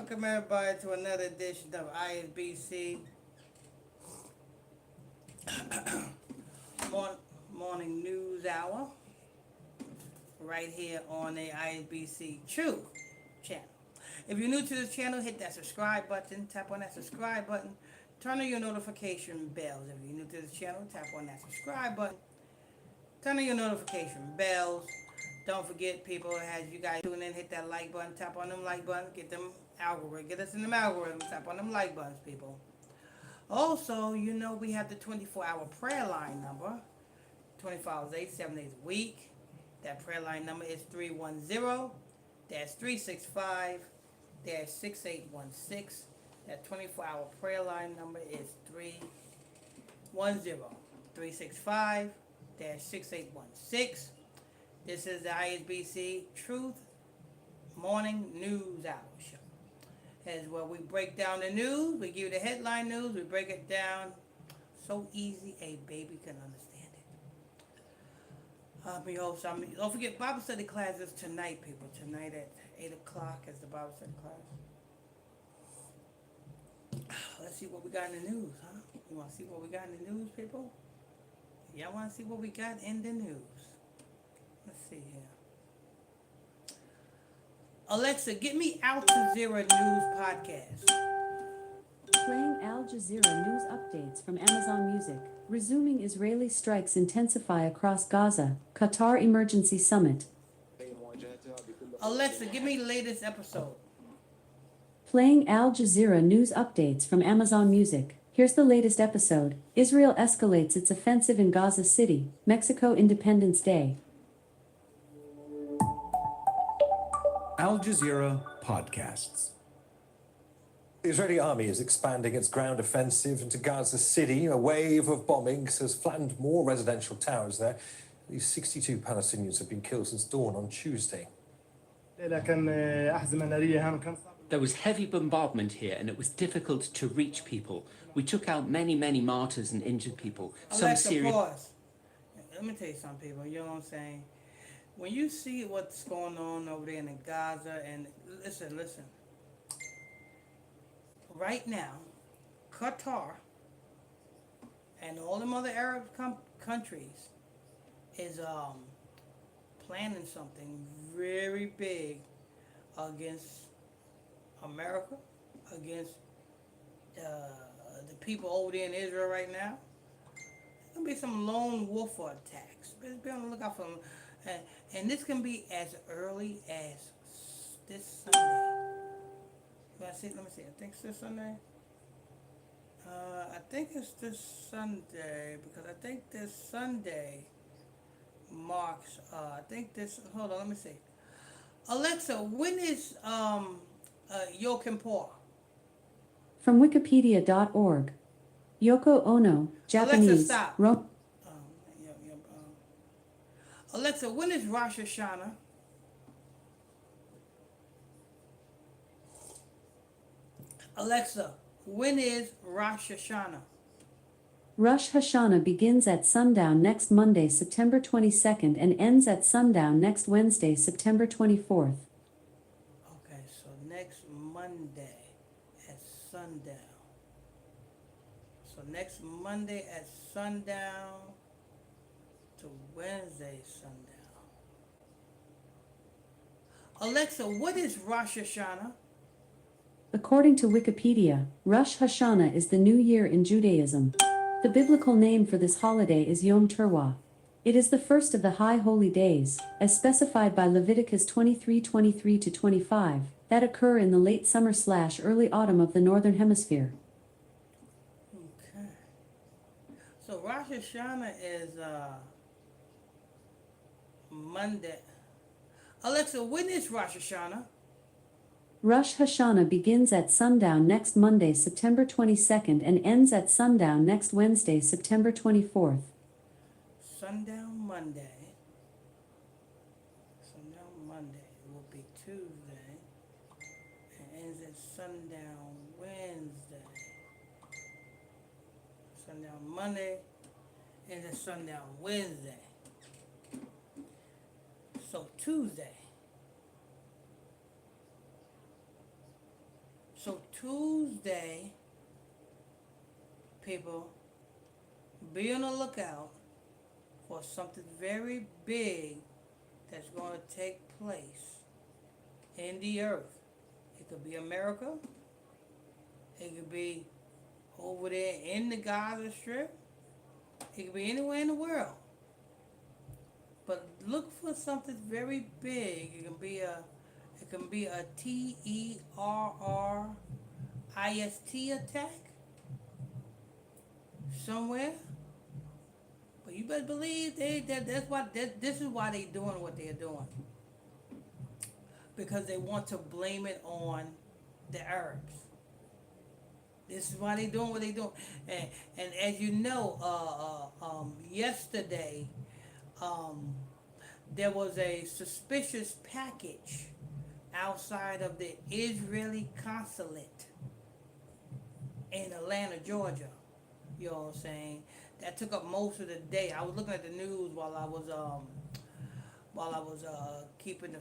Welcome everybody to another edition of ISBC Morning News Hour, right here on the ISBC True channel. If you're new to this channel, hit that subscribe button, tap on that subscribe button, turn on your notification bells. If you're new to this channel, tap on that subscribe button, turn on your notification bells. Don't forget, people, as you guys tune in, hit that like button, tap on them like buttons, get them algorithm, get us in them algorithms, tap on them like buttons, people. Also, you know we have the 24-hour prayer line number, 24 hours, 7 days a week. That prayer line number is 310-365-6816. That 24-hour prayer line number is 310-365-6816. This is the ISBC Truth Morning News Hour show. As where we break down the news, we give you the headline news, we break it down so easy a baby can understand it. Don't forget, Bible study class is tonight, people. Tonight at 8 o'clock is the Bible study class. Let's see what we got in the news, huh? You want to see what we got in the news, people? Y'all want to see what we got in the news? Let's see here. Alexa, get me Al Jazeera News podcast. Playing Al Jazeera news updates from Amazon Music. Resuming Israeli strikes intensify across Gaza. Qatar emergency summit. Alexa, give me the latest episode. Playing Al Jazeera news updates from Amazon Music. Here's the latest episode. Israel escalates its offensive in Gaza City. Mexico Independence Day. Al Jazeera Podcasts. The Israeli army is expanding its ground offensive into Gaza City. A wave of bombings has flattened more residential towers there. At least 62 Palestinians have been killed since dawn on Tuesday. There was heavy bombardment here and it was difficult to reach people. We took out many martyrs and injured people. Alexa, pause. Let me tell you something, people. You know what I'm saying? When you see what's going on over there in Gaza, and listen. Right now, Qatar and all them other Arab countries is planning something very big against America, against the people over there in Israel right now. There's going to be some lone wolf attacks. Be on the lookout for them. And this can be as early as this Sunday. Let me see. I think it's this Sunday. I think it's this Sunday because I think this Sunday marks. Hold on. Let me see. Alexa, when is Yom Kippur? From Wikipedia.org. Yoko Ono, Japanese. Alexa, stop. Alexa, when is Rosh Hashanah? Alexa, when is Rosh Hashanah? Rosh Hashanah begins at sundown next Monday, September 22nd and ends at sundown next Wednesday, September 24th. Okay, so next Monday at sundown. So next Monday at sundown to Wednesday sundown. Alexa, what is Rosh Hashanah? According to Wikipedia, Rosh Hashanah is the new year in Judaism. The biblical name for this holiday is Yom Teruah. It is the first of the high holy days, as specified by Leviticus 23:23-25, that occur in the late summer/early autumn of the northern hemisphere. Okay. So Rosh Hashanah is Monday. Alexa, when is Rosh Hashanah? Rosh Hashanah begins at sundown next Monday, September 22nd and ends at sundown next Wednesday, September 24th. Sundown Monday. Sundown Monday will be Tuesday. And ends at sundown Wednesday. Sundown Monday. Ends at sundown Wednesday. So Tuesday. So Tuesday, people, be on the lookout for something very big that's going to take place in the earth. It could be America. It could be over there in the Gaza Strip. It could be anywhere in the world. But look for something very big. It can be a terrorist attack somewhere. But you better believe this is why they're doing what they're doing. Because they want to blame it on the Arabs. This is why they're doing what they're doing. And as you know, yesterday, there was a suspicious package outside of the Israeli consulate in Atlanta, Georgia. You know what I'm saying? That took up most of the day. I was looking at the news while I was keeping the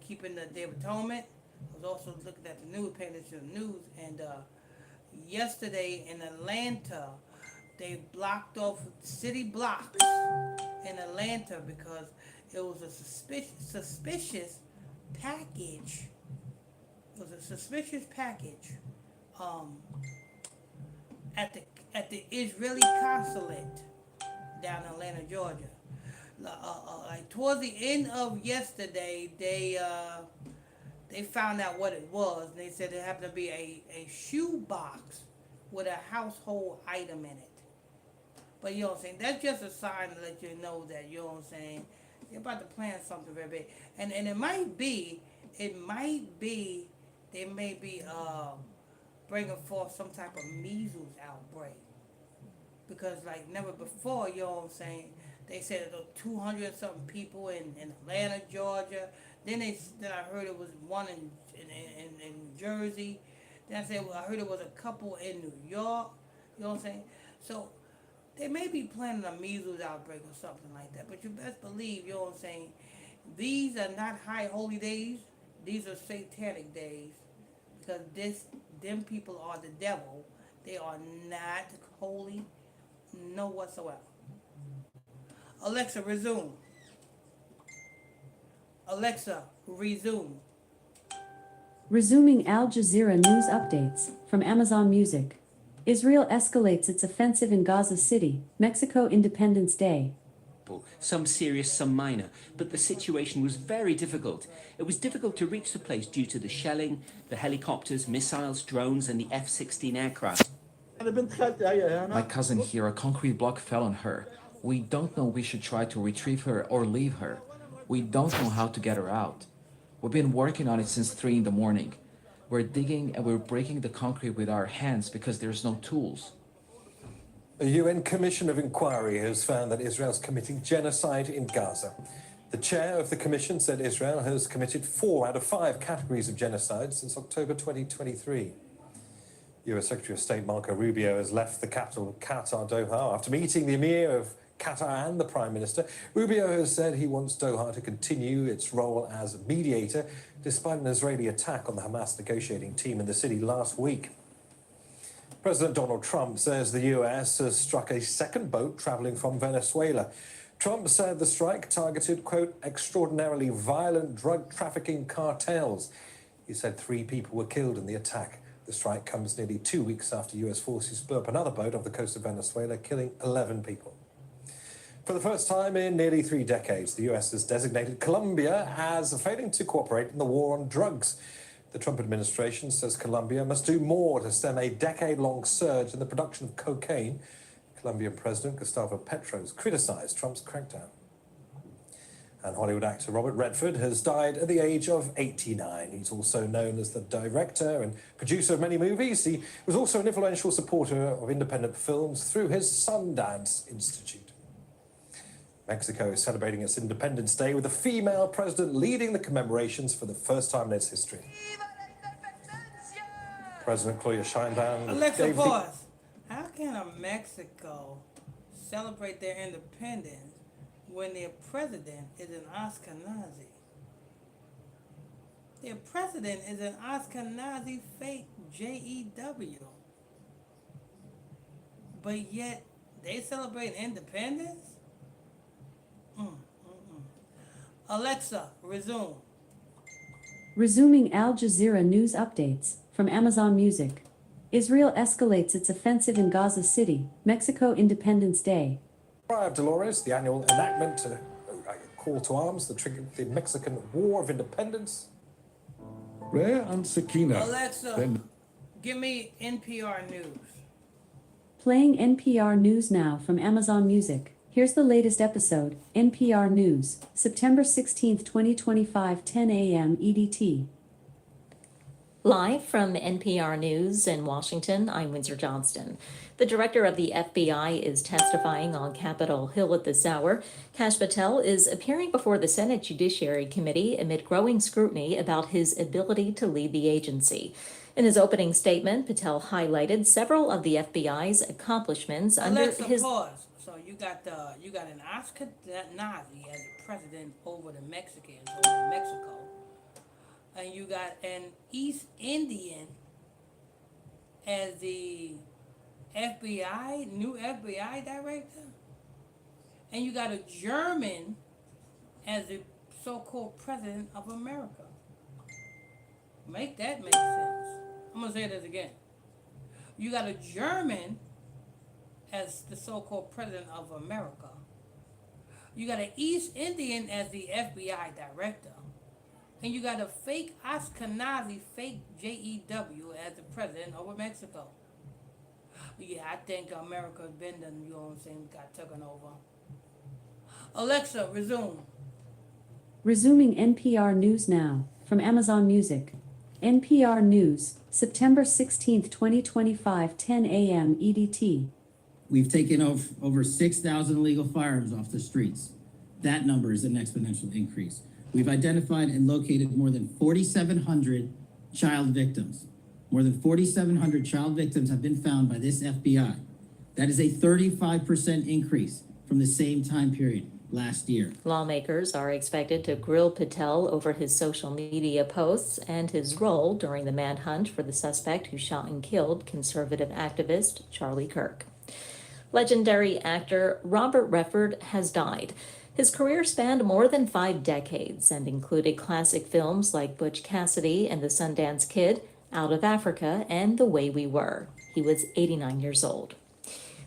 keeping the Day of Atonement. I was also looking at the news, paying attention to the news, and yesterday in Atlanta, they blocked off city blocks in Atlanta because it was a suspicious package. It was a suspicious package at the Israeli consulate down in Atlanta, Georgia. Like towards the end of yesterday, they found out what it was, and they said it happened to be a shoe box with a household item in it. But you know what I'm saying? That's just a sign to let you know that, you know what I'm saying, they're about to plan something very big. And it might be, they may be bringing forth some type of measles outbreak. Because like never before, you know what I'm saying, they said there were 200 something people in Atlanta, Georgia. Then I heard it was one in Jersey. Then I heard it was a couple in New York. You know what I'm saying? So they may be planning a measles outbreak or something like that. But you best believe, you know what I'm saying, these are not high holy days. These are satanic days. Because them people are the devil. They are not holy, no whatsoever. Alexa, resume. Alexa, resume. Resuming Al Jazeera news updates from Amazon Music. Israel escalates its offensive in Gaza City, Mexico Independence Day. Some serious, some minor, but the situation was very difficult. It was difficult to reach the place due to the shelling, the helicopters, missiles, drones, and the F-16 aircraft. My cousin here, a concrete block fell on her. We don't know if we should try to retrieve her or leave her. We don't know how to get her out. We've been working on it since 3 in the morning. We're digging and we're breaking the concrete with our hands because there's no tools. A UN Commission of Inquiry has found that Israel is committing genocide in Gaza. The chair of the commission said Israel has committed 4 out of 5 categories of genocide since October 2023. US Secretary of State Marco Rubio has left the capital of Qatar, Doha, after meeting the Emir of Qatar and the Prime Minister. Rubio has said he wants Doha to continue its role as mediator, despite an Israeli attack on the Hamas negotiating team in the city last week. President Donald Trump says the US has struck a second boat traveling from Venezuela. Trump said the strike targeted, quote, extraordinarily violent drug trafficking cartels. He said 3 people were killed in the attack. The strike comes nearly 2 weeks after US forces blew up another boat off the coast of Venezuela, killing 11 people. For the first time in nearly 3 decades, the US has designated Colombia as failing to cooperate in the war on drugs. The Trump administration says Colombia must do more to stem a decade-long surge in the production of cocaine. Colombian President Gustavo Petro has criticized Trump's crackdown. And Hollywood actor Robert Redford has died at the age of 89. He's also known as the director and producer of many movies. He was also an influential supporter of independent films through his Sundance Institute. Mexico is celebrating its Independence Day with a female president leading the commemorations for the first time in its history. President Claudia Sheinbaum Alexa, gave pause. How can a Mexico celebrate their independence when their president is an Ashkenazi? Their president is an Ashkenazi fake JEW. But yet, they celebrate independence? Alexa, resume. Resuming Al Jazeera news updates from Amazon Music. Israel escalates its offensive in Gaza City, Mexico Independence Day. Cry of Dolores, the annual enactment, call to arms, the Mexican War of Independence. Rare and Sakina. Alexa, Then give me NPR News. Playing NPR News now from Amazon Music. Here's the latest episode, NPR News, September 16, 2025, 10 a.m. EDT. Live from NPR News in Washington, I'm Windsor Johnston. The director of the FBI is testifying on Capitol Hill at this hour. Kash Patel is appearing before the Senate Judiciary Committee amid growing scrutiny about his ability to lead the agency. In his opening statement, Patel highlighted several of the FBI's accomplishments under Alexa, his... pause. So you got an Oscar Nazi as the president over the Mexicans over Mexico, and you got an East Indian as the new FBI director, and you got a German as the so-called president of America. Make that make sense. I'm gonna say this again. You got a German as the so-called president of America. You got an East Indian as the FBI director. And you got a fake Ashkenazi, fake JEW as the president over Mexico. Yeah, I think America's been done, you know what I'm saying, got taken over. Alexa, resume. Resuming NPR News now from Amazon Music. NPR News, September 16, 2025, 10 a.m. EDT. We've taken over 6,000 illegal firearms off the streets. That number is an exponential increase. We've identified and located more than 4,700 child victims. More than 4,700 child victims have been found by this FBI. That is a 35% increase from the same time period last year. Lawmakers are expected to grill Patel over his social media posts and his role during the manhunt for the suspect who shot and killed conservative activist Charlie Kirk. Legendary actor Robert Redford has died. His career spanned more than 5 decades and included classic films like Butch Cassidy and the Sundance Kid, Out of Africa, and The Way We Were. He was 89 years old.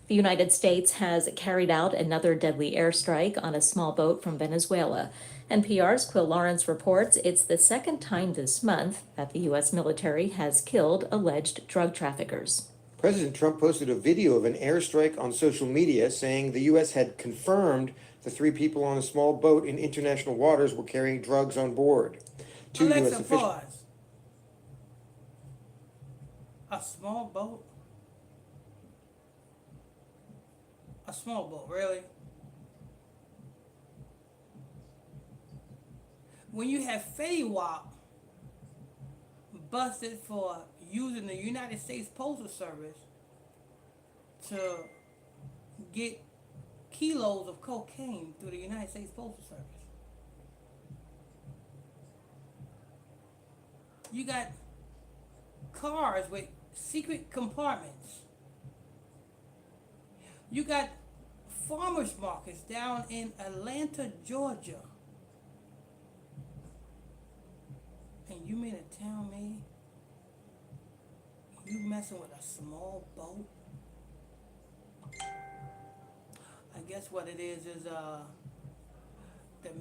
The United States has carried out another deadly airstrike on a small boat from Venezuela. NPR's Quill Lawrence reports it's the second time this month that the U.S. military has killed alleged drug traffickers. President Trump posted a video of an airstrike on social media saying the U.S. had confirmed the 3 people on a small boat in international waters were carrying drugs on board. 2 Alexa, U.S. officials. pause. A small boat? A small boat, really? When you have Fetty Wap busted for using the United States Postal Service to get kilos of cocaine through the United States Postal Service. You got cars with secret compartments. You got farmers markets down in Atlanta, Georgia. And you mean to tell me you messing with a small boat? I guess what it is the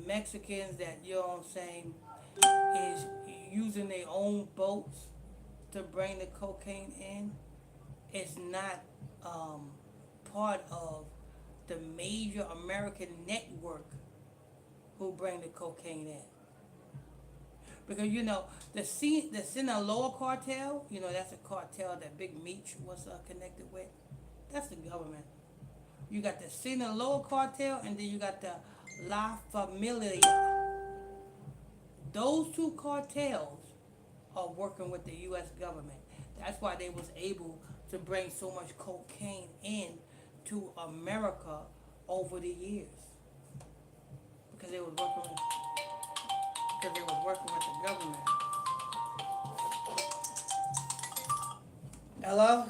Mexicans that, you know what I'm saying, is using their own boats to bring the cocaine in. It's not part of the major American network who bring the cocaine in. Because, you know, the Sinaloa cartel, you know, that's a cartel that Big Meech was connected with. That's the government. You got the Sinaloa cartel, and then you got the La Familia. Those 2 cartels are working with the U.S. government. That's why they was able to bring so much cocaine in to America over the years. Because they was working with the government. Hello?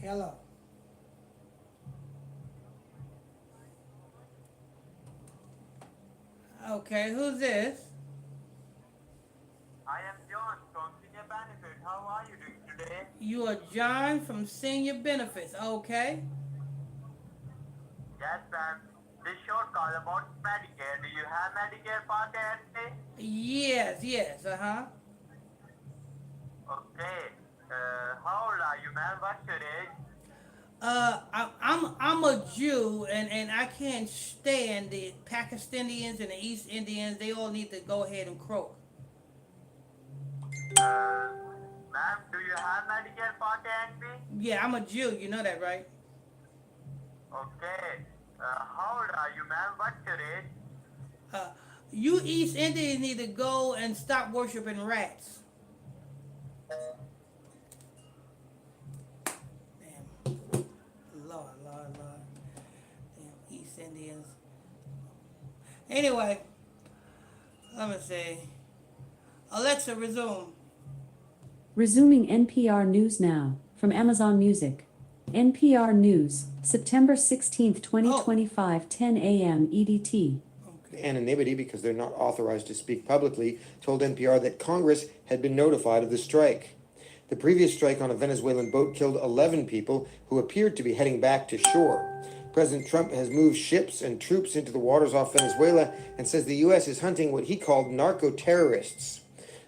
Hello? Okay, who's this? I am John from Senior Benefit. How are you doing today? You are John from Senior Benefits, okay? Yes, ma'am. This short call about Medicare. Do you have Medicare Part A? Yes, uh-huh. Okay. How old are you, ma'am? What's your age? I'm a Jew, and I can't stand the Pakistanians and the East Indians. They all need to go ahead and croak. Ma'am, do you have Medicare Part A and B? Yeah, I'm a Jew. You know that, right? Okay. How old are you, ma'am? What's your age? You East Indians need to go and stop worshiping rats. Damn. Lord. Damn East Indians. Anyway, let me see. Alexa, resume. Resuming NPR News now, from Amazon Music. NPR News, September 16th, 2025, 10 a.m. EDT. Anonymity, because they're not authorized to speak publicly, told NPR that Congress had been notified of the strike. The previous strike on a Venezuelan boat killed 11 people who appeared to be heading back to shore. President Trump has moved ships and troops into the waters off Venezuela and says the U.S. is hunting what he called narco-terrorists.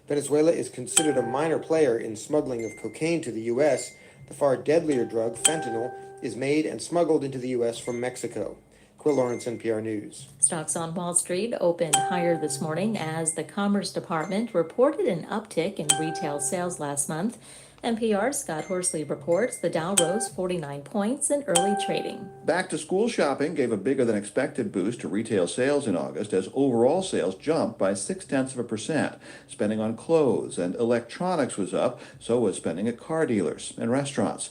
Venezuela is considered a minor player in smuggling of cocaine to the U.S. The far deadlier drug, fentanyl, is made and smuggled into the U.S. from Mexico. Quill Lawrence, NPR News. Stocks on Wall Street opened higher this morning as the Commerce Department reported an uptick in retail sales last month. NPR's Scott Horsley reports the Dow rose 49 points in early trading. Back-to-school shopping gave a bigger-than-expected boost to retail sales in August as overall sales jumped by 0.6%. Spending on clothes and electronics was up, so was spending at car dealers and restaurants.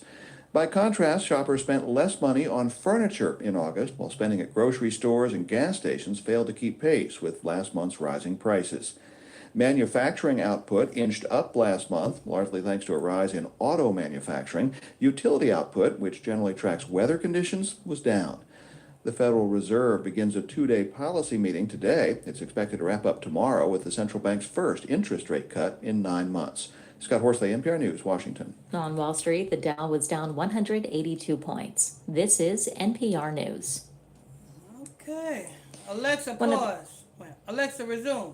By contrast, shoppers spent less money on furniture in August, while spending at grocery stores and gas stations failed to keep pace with last month's rising prices. Manufacturing output inched up last month, largely thanks to a rise in auto manufacturing. Utility output, which generally tracks weather conditions, was down. The Federal Reserve begins a two-day policy meeting today. It's expected to wrap up tomorrow with the central bank's first interest rate cut in 9 months. Scott Horsley, NPR News, Washington. On Wall Street, the Dow was down 182 points. This is NPR News. Okay. Alexa, pause. Alexa, resume.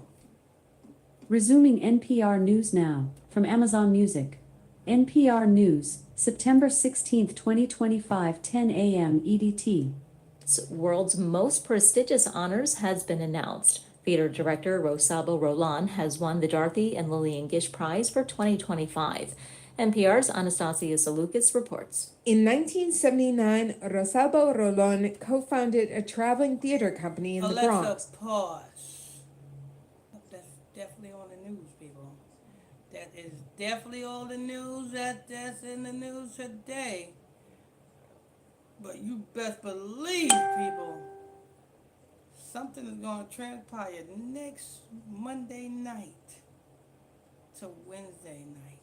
Resuming NPR News now, from Amazon Music. NPR News, September 16th, 2025, 10 a.m. EDT. World's most prestigious honors has been announced. Theater director Rosalba Roland has won the Dorothy and Lillian Gish Prize for 2025. NPR's Anastasia Salukas reports. In 1979, Rosalba Roland co-founded a traveling theater company in the Bronx. Alexa, pause. That's definitely on the news, people. That is definitely all the news that's in the news today. But you best believe, people, something is going to transpire next Monday night to Wednesday night.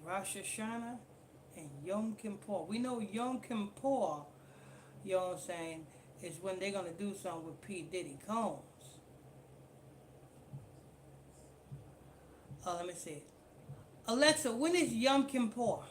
Rosh Hashanah and Yom Kippur. We know Yom Kippur, you know what I'm saying, is when they're going to do something with P. Diddy Combs. Let me see. Alexa, when is Yom Kippur?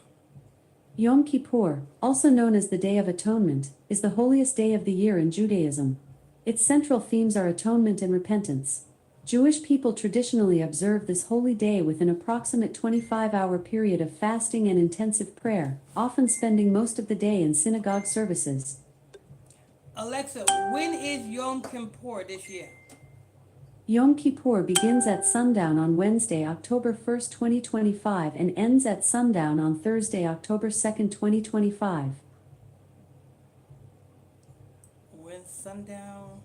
Yom Kippur, also known as the Day of Atonement, is the holiest day of the year in Judaism. Its central themes are atonement and repentance. Jewish people traditionally observe this holy day with an approximate 25-hour period of fasting and intensive prayer, often spending most of the day in synagogue services. Alexa, when is Yom Kippur this year? Yom Kippur begins at sundown on Wednesday, October 1st, 2025 and ends at sundown on Thursday, October 2nd, 2025. When sundown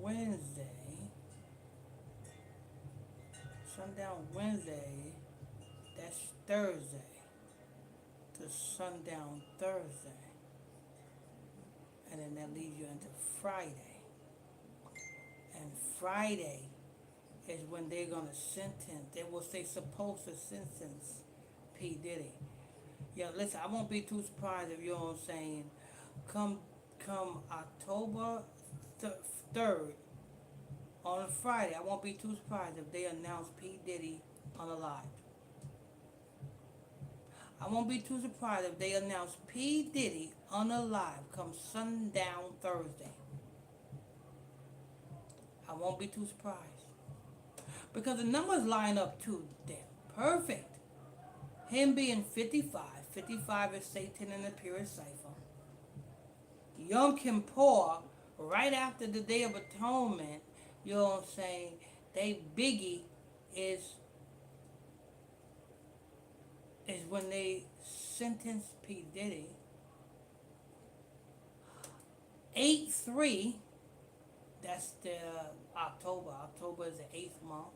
Wednesday, that's Thursday, to sundown Thursday. and then that leads you into Friday. And Friday is when they're gonna sentence. They will say supposed to sentence P. Diddy. Yeah, listen, I won't be too surprised if you know what I'm saying. Come October 3rd on a Friday, I won't be too surprised if they announce P. Diddy unalived. I won't be too surprised if they announce P. Diddy unalived come sundown Thursday. I won't be too surprised. Because the numbers line up too damn perfect. Him being 55. 55 is Satan in the purest cipher. Yom Kippur, right after the Day of Atonement, you know what I'm saying, they Biggie is when they sentence P. Diddy. 8/3, that's the October. October is the 8th month.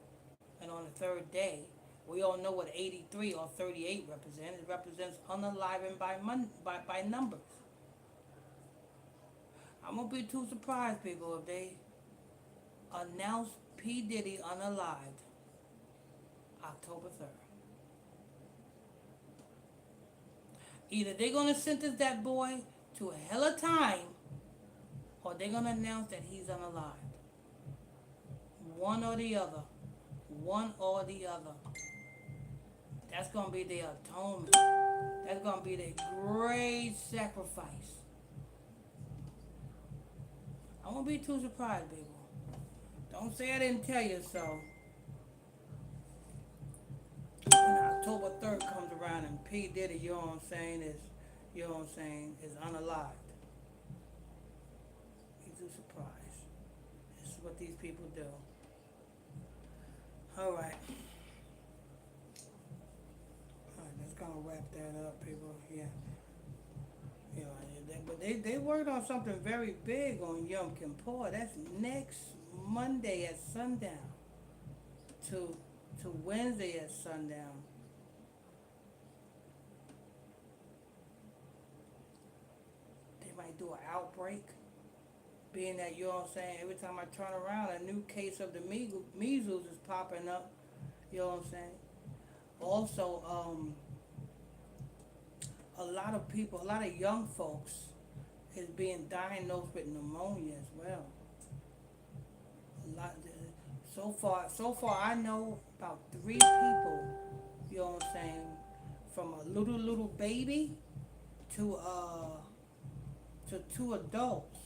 And on the 3rd day, we all know what 83 or 38 represents. It represents unaliving by numbers. I won't be too surprised, people, if they announce P. Diddy unalived October 3rd. Either they're going to sentence that boy to a hell of time, or they're going to announce that he's unalived. One or the other. One or the other. That's going to be their atonement. That's going to be their great sacrifice. I won't be too surprised, people. Don't say I didn't tell you so. When October 3rd comes around and P. Diddy, you know what I'm saying, is unalived. Be too surprised. This is what these people do. Alright, let's gonna wrap that up, people. Yeah. You know, but they worked on something very big on Yom Kippur. That's next Monday at sundown to Wednesday at sundown. They might do an outbreak, being that, you know what I'm saying, every time I turn around, a new case of the measles is popping up, you know what I'm saying. Also, a lot of people, a lot of young folks is being diagnosed with pneumonia as well. A lot. So far I know about 3 people, you know what I'm saying, from a little baby to 2 adults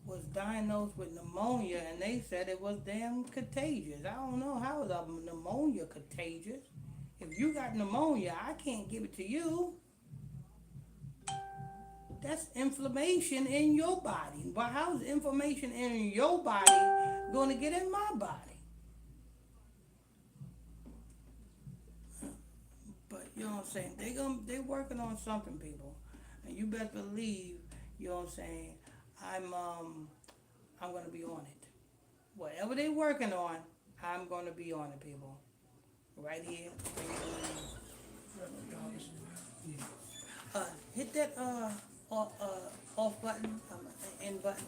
was diagnosed with pneumonia, and they said it was damn contagious. I don't know how is pneumonia contagious. If you got pneumonia, I can't give it to you. That's inflammation in your body. But how's inflammation in your body going to get in my body? But you know what I'm saying? They working on something, people. And you best believe, you know what I'm saying, I'm gonna be on it. Whatever they working on, I'm gonna be on it, people. Right here. Hit that off button, end button.